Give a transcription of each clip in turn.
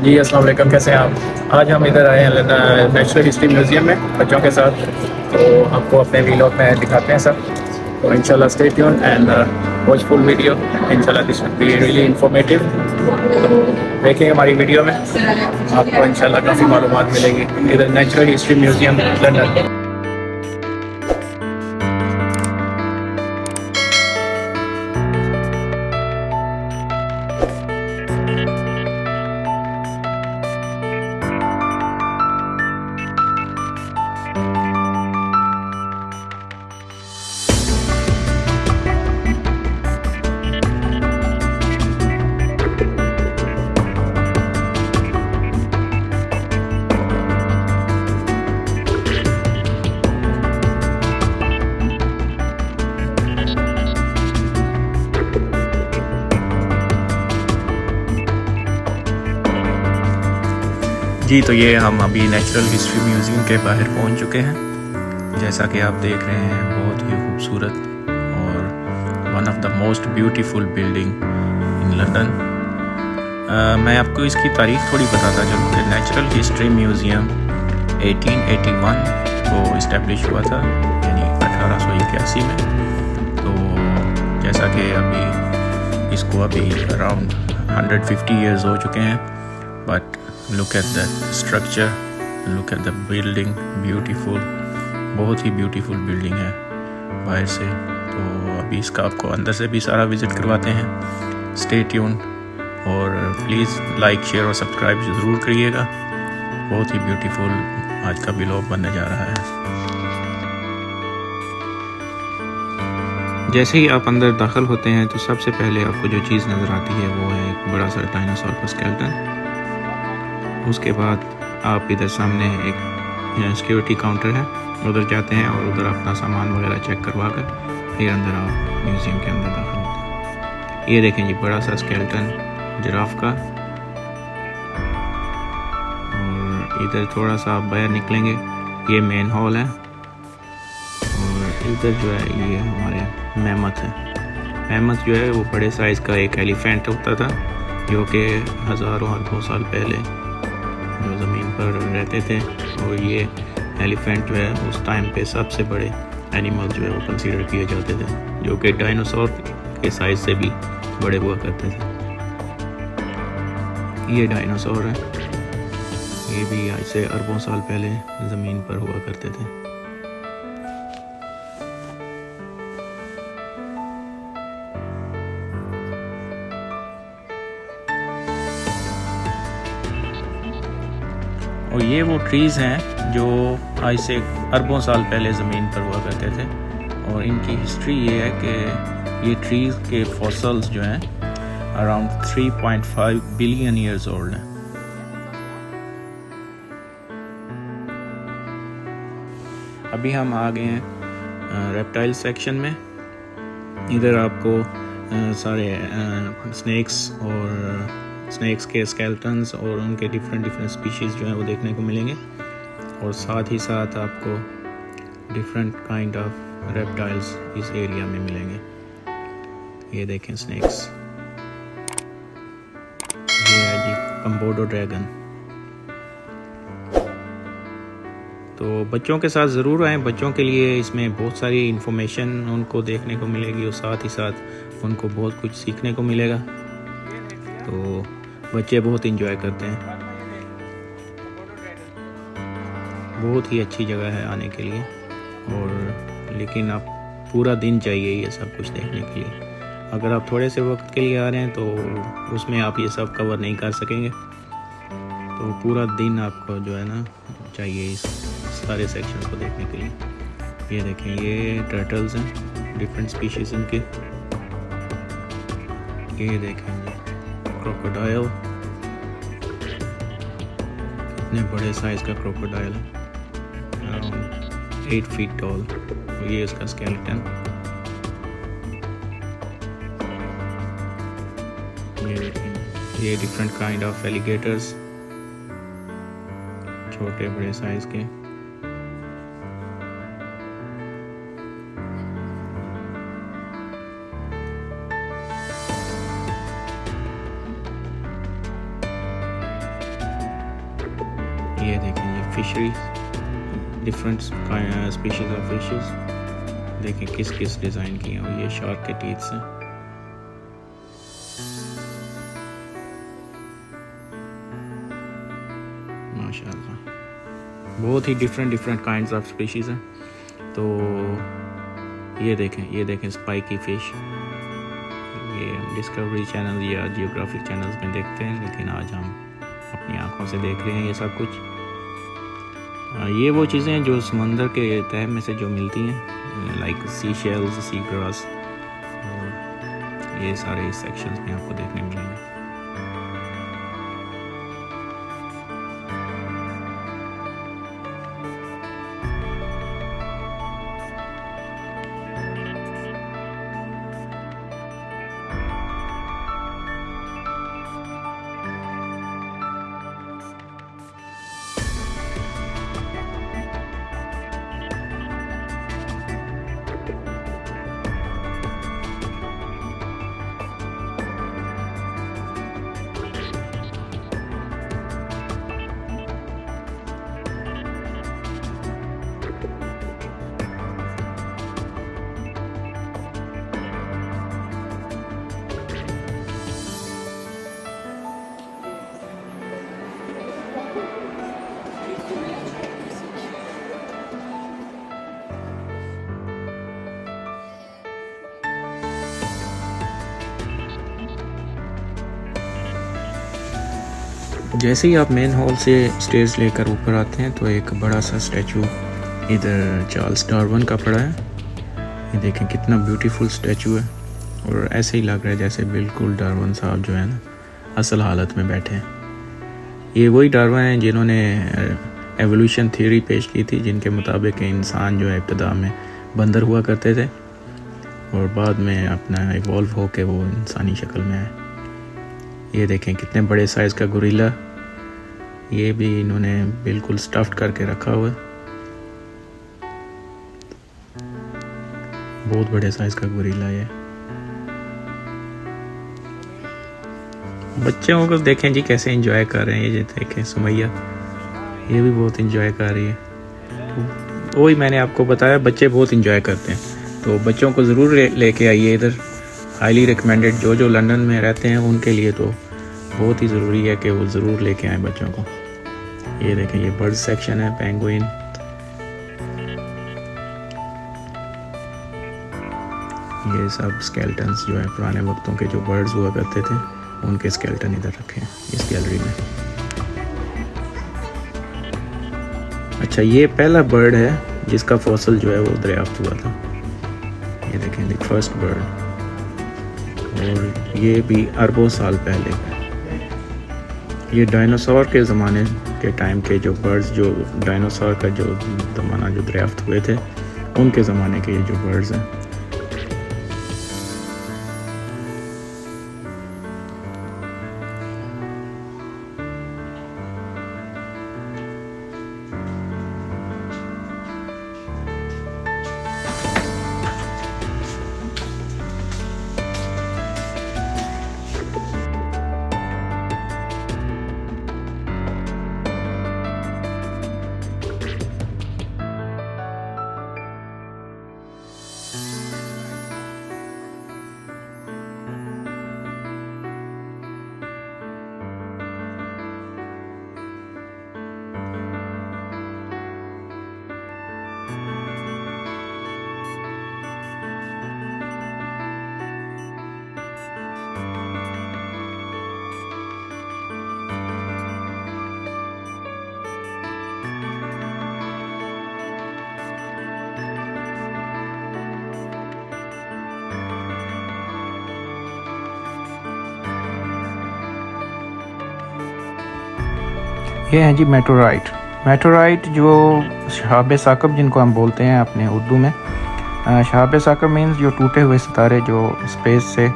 जी अस्सलाम वालेकुम, कैसे हैं आप? आज हम इधर आए हैं नेचुरल हिस्ट्री म्यूज़ियम में बच्चों के साथ। तो आपको अपने वीलॉग में दिखाते हैं सब। तो इंशाल्लाह stay tune and watch full video. इंशाल्लाह this will be really informative. तो देखें हमारी वीडियो में, आपको इंशाल्लाह काफ़ी मालूमात मिलेगी। इधर नेचुरल हिस्ट्री म्यूज़ियम लंदन। जी, तो ये हम अभी नेचुरल हिस्ट्री म्यूज़ियम के बाहर पहुंच चुके हैं। जैसा कि आप देख रहे हैं, बहुत ही खूबसूरत और one of the most beautiful building in London. मैं आपको इसकी तारीख थोड़ी बताता चलूँ कि नेचुरल हिस्ट्री म्यूज़ियम 1881 को इस्टेब्लिश हुआ था, यानी 1881 में। तो जैसा कि इसको अभी अराउंड 150 ईयर्स हो चुके हैं, but look at the structure, look at the building, beautiful, बहुत ही ब्यूटीफुल बिल्डिंग है बाहर से। तो अभी इसका आपको अंदर से भी सारा विज़िट करवाते हैं। स्टे ट्यून और प्लीज़ लाइक, शेयर और सब्सक्राइब ज़रूर करिएगा। बहुत ही ब्यूटीफुल आज का व्लॉग बनने जा रहा है। जैसे ही आप अंदर दाखिल होते हैं तो सबसे पहले आपको जो चीज़ नज़र आती है वो है एक बड़ा सा डायनासोर का स्केलेटन। उसके बाद आप इधर सामने एक सिक्योरिटी काउंटर है, उधर जाते हैं और उधर अपना सामान वगैरह चेक करवा कर फिर अंदर आप म्यूज़ियम के अंदर दाखिल होते हैं। ये देखें जी, बड़ा सा स्केलेटन जिराफ का। और इधर थोड़ा सा आप बाहर निकलेंगे, ये मेन हॉल है। और इधर जो है ये हमारे मेमथ है। मेमथ जो है वो बड़े साइज़ का एक एलिफेंट होता था, जो कि हज़ारों अरबों साल पहले जो ज़मीन पर रहते थे। और ये एलिफेंट जो है उस टाइम पे सबसे बड़े एनिमल जो है वो कंसीडर किए जाते थे, जो कि डायनासोर के साइज़ से भी बड़े हुआ करते थे। ये डायनासोर है, ये भी आज से अरबों साल पहले ज़मीन पर हुआ करते थे। और ये वो ट्रीज़ हैं जो आज से अरबों साल पहले ज़मीन पर हुआ करते थे। और इनकी हिस्ट्री ये है कि ये ट्रीज़ के फॉसल्स जो हैं अराउंड 3.5 बिलियन ईयर्स ओल्ड हैं। अभी हम आ गए हैं रेप्टाइल सेक्शन में। इधर आपको सारे स्नेक्स के स्केलेटन्स और उनके डिफरेंट स्पीशीज़ जो हैं वो देखने को मिलेंगे। और साथ ही साथ आपको डिफरेंट काइंड ऑफ रेप्टाइल्स इस एरिया में मिलेंगे। ये देखें स्नेक्स, ये है जी कम्बोडो ड्रैगन। तो बच्चों के साथ ज़रूर आएँ, बच्चों के लिए इसमें बहुत सारी इन्फॉर्मेशन उनको देखने को मिलेगी और साथ ही साथ उनको बहुत कुछ सीखने को मिलेगा। तो बच्चे बहुत इंजॉय करते हैं। बहुत ही अच्छी जगह है आने के लिए। और लेकिन आप पूरा दिन चाहिए ये सब कुछ देखने के लिए। अगर आप थोड़े से वक्त के लिए आ रहे हैं तो उसमें आप ये सब कवर नहीं कर सकेंगे। तो पूरा दिन आपको जो है ना चाहिए इस सारे सेक्शंस को देखने के लिए। ये देखें, ये टर्टल्स हैं, डिफरेंट स्पीशीज़ इनके। ये देखें जी क्रोकोडाइल, कितने बड़े साइज़ का क्रोकोडाइल है, अराउंड 8 फीट टॉल। ये इसका स्केलेटन। ये देखें, ये डिफरेंट काइंड ऑफ एलिगेटर्स, छोटे बड़े साइज़ के। ये देखें, ये fishery, different species of fishes. देखें किस किस डिज़ाइन की हैं। ये शार्क के टीथ हैं। माशाल्लाह, बहुत ही डिफरेंट काइंड्स ऑफ स्पीशीज़ हैं। तो ये देखें स्पाइकी फ़िश। ये हम डिस्कवरी चैनल या जियोग्राफिक चैनल्स में देखते हैं, लेकिन आज हम अपनी आंखों से देख रहे हैं ये सब कुछ। ये वो चीज़ें हैं जो समंदर के तह में से जो मिलती हैं, like sea shells, sea grass, और ये सारे इस सेक्शंस में आपको देखने मिलेंगे। जैसे ही आप मेन हॉल से स्टेज लेकर ऊपर आते हैं तो एक बड़ा सा स्टैचू इधर चार्ल्स डार्विन का पड़ा है। ये देखें कितना ब्यूटीफुल स्टैचू है, और ऐसे ही लग रहा है जैसे बिल्कुल डार्विन साहब जो है ना असल हालत में बैठे हैं। ये वही डार्विन हैं जिन्होंने एवोल्यूशन थ्योरी पेश की थी, जिनके मुताबिक इंसान जो है इब्तदा में बंदर हुआ करते थे और बाद में अपना इवॉल्व होकर वो इंसानी शक्ल में आए। ये देखें कितने बड़े साइज़ का गोरिल्ला, ये भी इन्होंने बिल्कुल स्टफ्ड करके रखा हुआ है। बहुत बड़े साइज़ का गोरिल्ला ये। बच्चों को देखें जी कैसे एंजॉय कर रहे हैं। ये देखें सुमैया, ये भी बहुत एंजॉय कर रही है। तो वही मैंने आपको बताया, बच्चे बहुत एंजॉय करते हैं, तो बच्चों को ज़रूर लेके आइए इधर। हाईली रिकमेंडेड, जो लंदन में रहते हैं उनके लिए तो बहुत ही ज़रूरी है कि वो ज़रूर लेके आएँ बच्चों को। ये देखें, ये बर्ड सेक्शन है, पेंगुइन। ये सब स्केलेटन्स जो है पुराने वक्तों के जो बर्ड्स हुआ करते थे उनके स्केलेटन इधर रखे हैं इस गैलरी में। अच्छा, ये पहला बर्ड है जिसका फॉसल जो है वो दरियाफ्त हुआ था। ये देखें, द फर्स्ट बर्ड, और ये भी अरबों साल पहले। ये डायनासोर के ज़माने के टाइम के जो बर्ड्स, जो डायनासोर का जो ज़माना जो दरियाफ्त हुए थे उनके ज़माने के ये जो बर्ड्स हैं। ये हैं जी मेटोराइट। मेटोराइट जो शहाब साकब जिनको हम बोलते हैं अपने उर्दू में, शहाब साकब मीन्स जो टूटे हुए सितारे जो स्पेस से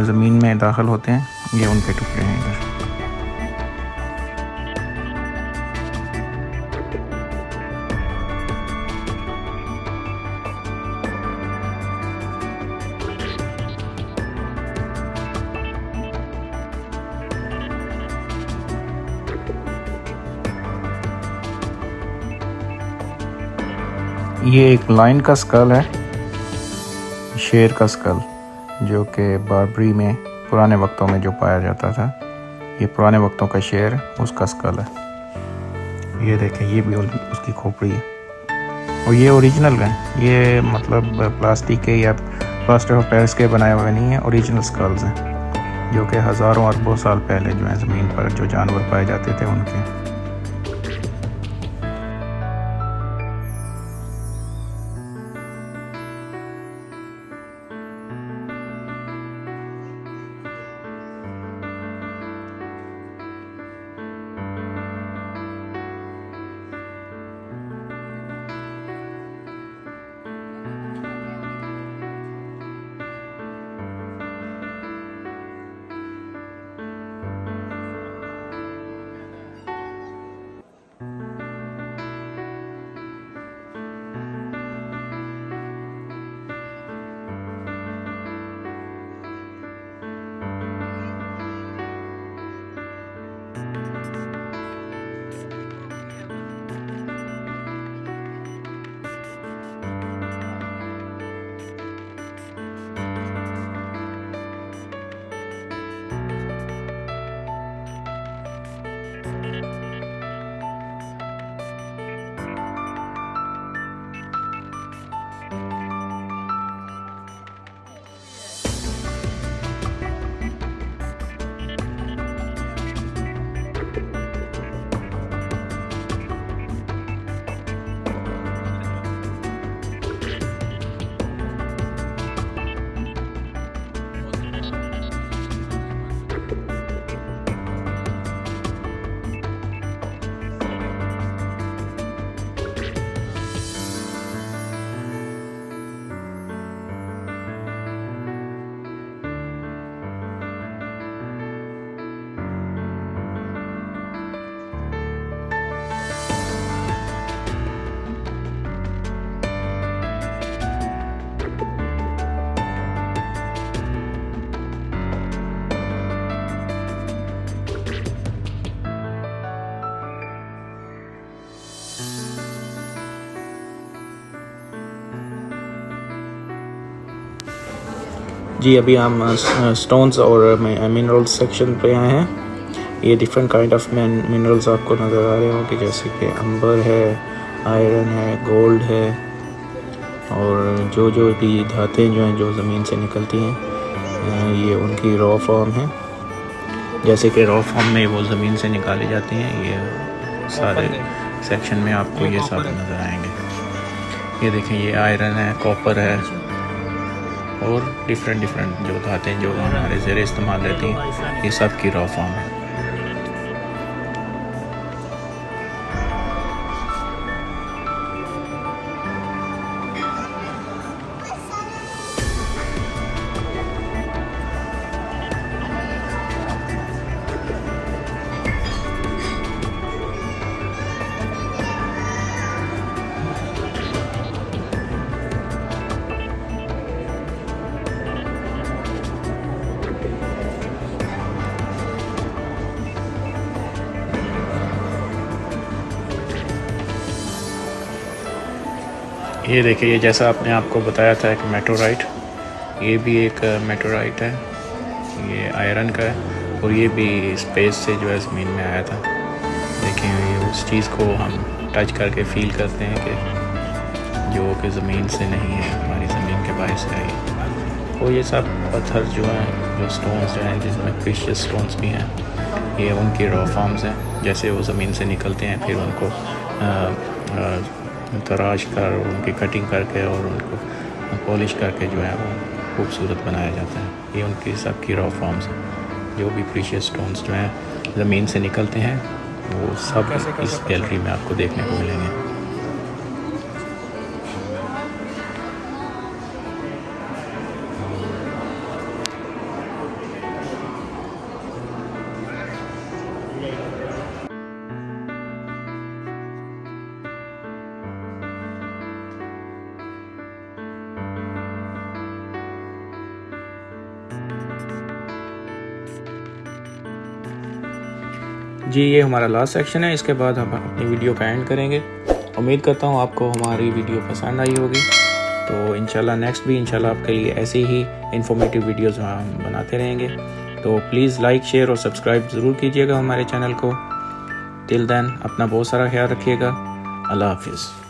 ज़मीन में दाखिल होते हैं, ये उनके टुकड़े हैं इधर। ये एक लाइन का स्कल है, शेर का स्कल, जो कि बारबरी में पुराने वक्तों में जो पाया जाता था। ये पुराने वक्तों का शेर, उसका स्कल है। ये देखें, ये भी उसकी खोपड़ी है और ये ओरिजिनल है। ये मतलब प्लास्टिक के या प्लास्टर ऑफ पेरिस के बनाए हुए नहीं हैं, ओरिजिनल स्कल्स हैं, जो कि हज़ारों अरबों साल पहले जो है ज़मीन पर जो जानवर पाए जाते थे उनके। जी अभी हम स्टोन्स और मिनरल्स सेक्शन पे आए हैं। ये डिफरेंट काइंड ऑफ मिनरल्स आपको नज़र आ रहे होंगे, जैसे कि अंबर है, आयरन है, गोल्ड है, और जो भी धातें जो हैं जो ज़मीन से निकलती हैं, ये उनकी रॉ फॉर्म है। जैसे कि रॉ फॉर्म में वो ज़मीन से निकाली जाती हैं। ये सारे सेक्शन में आपको ये सब नज़र आएंगे। ये देखें, ये आयरन है, कॉपर है और डिफरेंट जो धातें जो हमारे ज़ेरे इस्तेमाल रहती हैं, ये सब की रॉ फॉर्म है। ये देखिए, ये जैसा आपने आपको बताया था एक मेटोराइट, ये भी एक मेटोराइट है। ये आयरन का है और ये भी स्पेस से जो है ज़मीन में आया था। देखिए, ये उस चीज़ को हम टच करके फील करते हैं कि जो कि ज़मीन से नहीं है, हमारी ज़मीन के बाहर से आई। और ये सब पत्थर जो हैं, जो स्टोन्स जो हैं, जिसमें प्रीशियस स्टोन्स भी हैं, ये उनकी रॉ फॉर्म्स हैं। जैसे वो ज़मीन से निकलते हैं, फिर उनको तराश कर, उनकी कटिंग करके और उनको पॉलिश करके जो है वो खूबसूरत बनाया जाता है। ये उनकी सब की रॉ फॉर्म्स हैं। जो भी प्रीशियस स्टोन्स जो हैं ज़मीन से निकलते हैं, वो सब इस गैलरी में आपको देखने को मिलेंगे। जी, ये हमारा लास्ट सेक्शन है। इसके बाद हम अपनी वीडियो का एंड करेंगे। उम्मीद करता हूँ आपको हमारी वीडियो पसंद आई होगी। तो इंशाल्लाह नेक्स्ट भी इंशाल्लाह आपके लिए ऐसी ही इंफॉर्मेटिव वीडियोज़ हम बनाते रहेंगे। तो प्लीज़ लाइक, शेयर और सब्सक्राइब ज़रूर कीजिएगा हमारे चैनल को। टिल देन अपना बहुत सारा ख्याल रखिएगा। अल्लाह हाफिज़।